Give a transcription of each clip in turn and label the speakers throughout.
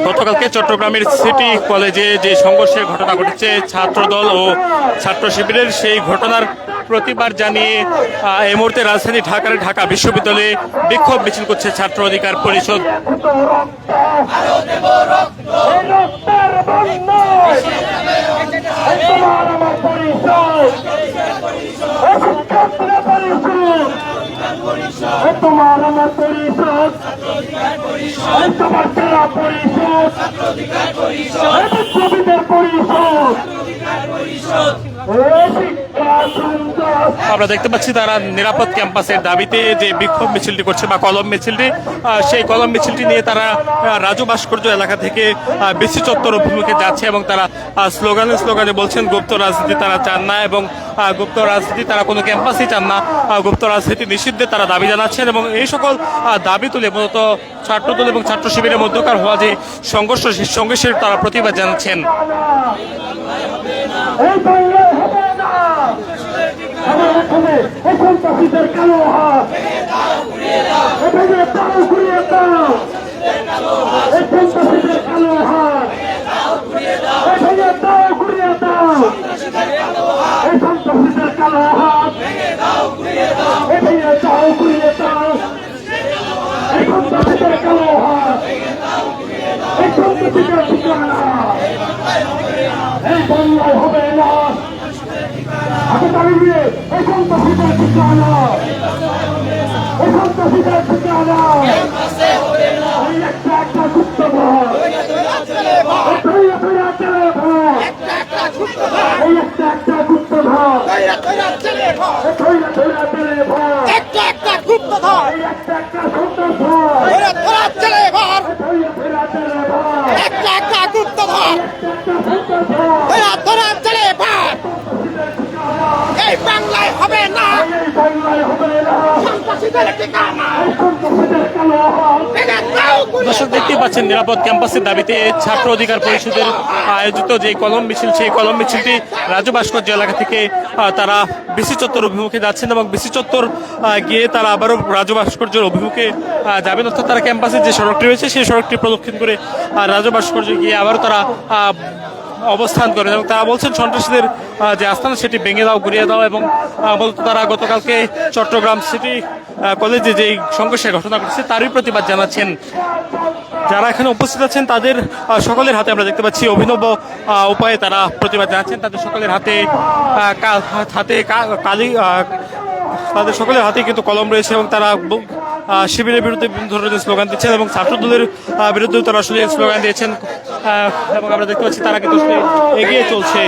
Speaker 1: গতকালকে চট্টগ্রামের সিটি কলেজে যে সংঘর্ষের ঘটনা ঘটেছে ছাত্রদল ও ছাত্র শিবিরের, সেই ঘটনার প্রতিবাদ জানিয়ে এই মুহূর্তে রাজধানী ঢাকা বিশ্ববিদ্যালয়ে বিক্ষোভ মিছিল করছে ছাত্র অধিকার পরিষদ।
Speaker 2: তোমার আমার পরিষদ, তোমার জেলা পরিষদ, বিপ্লবীদের পরিষদ।
Speaker 1: আমরা দেখতে পাচ্ছি তারা নিরাপদ ক্যাম্পাসের দাবিতে যে বিক্ষোভ মিছিলটি করছে বা কলম মিছিলটি, সেই কলম মিছিলটি নিয়ে তারা রাজু ভাস্কর্য এলাকা থেকে বিসি চত্বর অভিমুখে যাচ্ছে এবং তারা স্লোগানে বলছেন গুপ্ত রাজনীতি তারা চান না এবং গুপ্ত রাজনীতি তারা কোনো ক্যাম্পাসই চান না, গুপ্ত রাজনীতি নিষিদ্ধে তারা দাবি জানাচ্ছেন এবং এই সকল দাবি তুলে মূলত ছাত্রদল এবং ছাত্র শিবিরের মধ্যকার হওয়া যে সংঘর্ষের তারা প্রতিবাদ জানাচ্ছেন।
Speaker 3: বাংলায় হবে না,
Speaker 1: দর্শক দেখতে পাচ্ছেন নিরাপদ ক্যাম্পাসের দাবিতে ছাত্র অধিকার পরিষদের আয়োজিত যে কলম মিছিল, সেই কলম মিছিলটি রাজু ভাস্কর্য এলাকা থেকে তারা বিসি চত্বর অভিমুখে যাচ্ছেন এবং বিসি চত্বর গিয়ে তারা আবারও রাজু ভাস্কর্যের অভিমুখে যাবেন, অর্থাৎ তারা ক্যাম্পাসের যে সড়কটি রয়েছে সেই সড়কটি প্রদক্ষিণ করে রাজু ভাস্কর্য গিয়ে আবারও তারা অবস্থান করেন এবং তারা বলছেন সন্ত্রাসীদের যে আস্থানা সেটি ভেঙে দাও, গুড়িয়ে দাও এবং বলতো তারা গতকালকে চট্টগ্রাম সিটি কলেজে যেই সংঘর্ষের ঘটনা ঘটেছে তারই প্রতিবাদ জানাচ্ছেন। যারা এখানে উপস্থিত আছেন তাদের সকলের হাতে আমরা দেখতে পাচ্ছি অভিনব উপায়ে তারা প্রতিবাদ জানাচ্ছেন। তাদের সকলের হাতে তাদের সকলের হাতে কিন্তু কলম রয়েছে এবং তারা শিবিরের বিরুদ্ধে বিভিন্ন ধরনের স্লোগান দিচ্ছেন এবং ছাত্রদলের বিরুদ্ধেও তারা আসলে স্লোগান দিয়েছেন এবং আমরা দেখতে পাচ্ছি তারা কিন্তু এগিয়ে চলছে।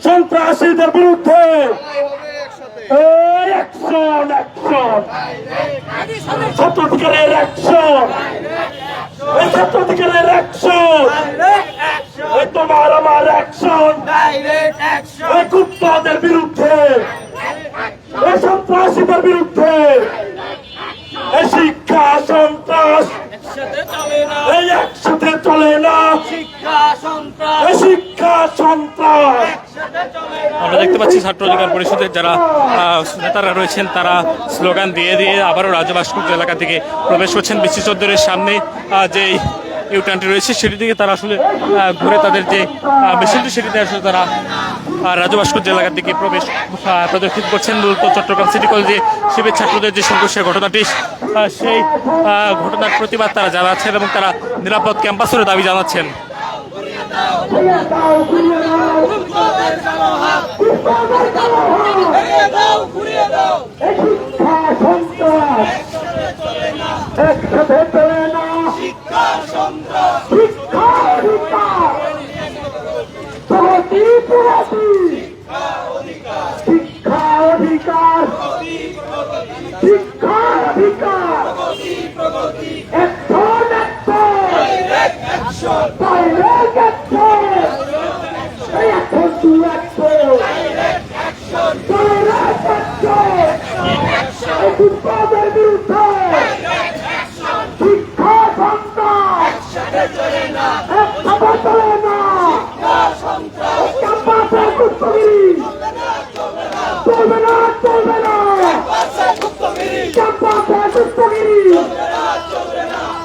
Speaker 2: সন্ত্রাসীদের বিরুদ্ধে ছাত্রাধিকারের তোমার আমার অ্যাকশন, গুপ্তদের বিরুদ্ধে, সন্ত্রাসীদের বিরুদ্ধে, শিক্ষা সন্ত্রাস একসাথে চলে না, শিক্ষা সন্ত্রাস।
Speaker 1: আমরা দেখতে পাচ্ছি ছাত্র অধিকার পরিষদের যারা নেতারা রয়েছেন তারা স্লোগান দিয়ে আবারও রাজু ভাস্কর্য এলাকা থেকে প্রবেশ করছেন। বিসি চত্বরের সামনে যে ইউটার্নটি রয়েছে সেটি থেকে তারা আসলে ঘুরে তাদের যে মিছিলটি সেটিতে আসলে তারা রাজু ভাস্কর্য এলাকার দিকে প্রদক্ষিণ করছেন। মূলত চট্টগ্রাম সিটি কলেজে শিবির ছাত্রদের যে সংঘর্ষের ঘটনাটি, সেই ঘটনার প্রতিবাদ তারা জানাচ্ছেন এবং তারা নিরাপদ ক্যাম্পাসের দাবি জানাচ্ছেন।
Speaker 2: শিক্ষা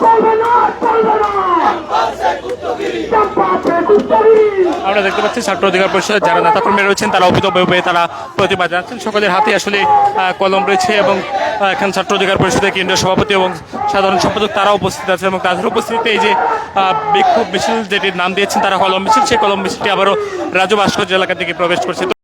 Speaker 2: চলবে না চলবে না ক্যাম্পাসে কুত্তরি
Speaker 1: আমরা দেখতে পাচ্ছি ছাত্র অধিকার পরিষদের যারা নেতাকর্মী রয়েছেন তারা অভিতভাবে তারা প্রতিবাদ জানাচ্ছেন। সকলের হাতে আসলে কলম রয়েছে এবং এখানে ছাত্র অধিকার পরিষদের কেন্দ্রীয় সভাপতি এবং সাধারণ সম্পাদক তারা উপস্থিত আছে এবং তাদের উপস্থিতিতে এই যে বিক্ষোভ মিছিল যেটির নাম দিয়েছেন তারা কলম মিছিল, সেই কলম মিছিলটি আবারও রাজু ভাস্কর্য এলাকা থেকে প্রবেশ করছে।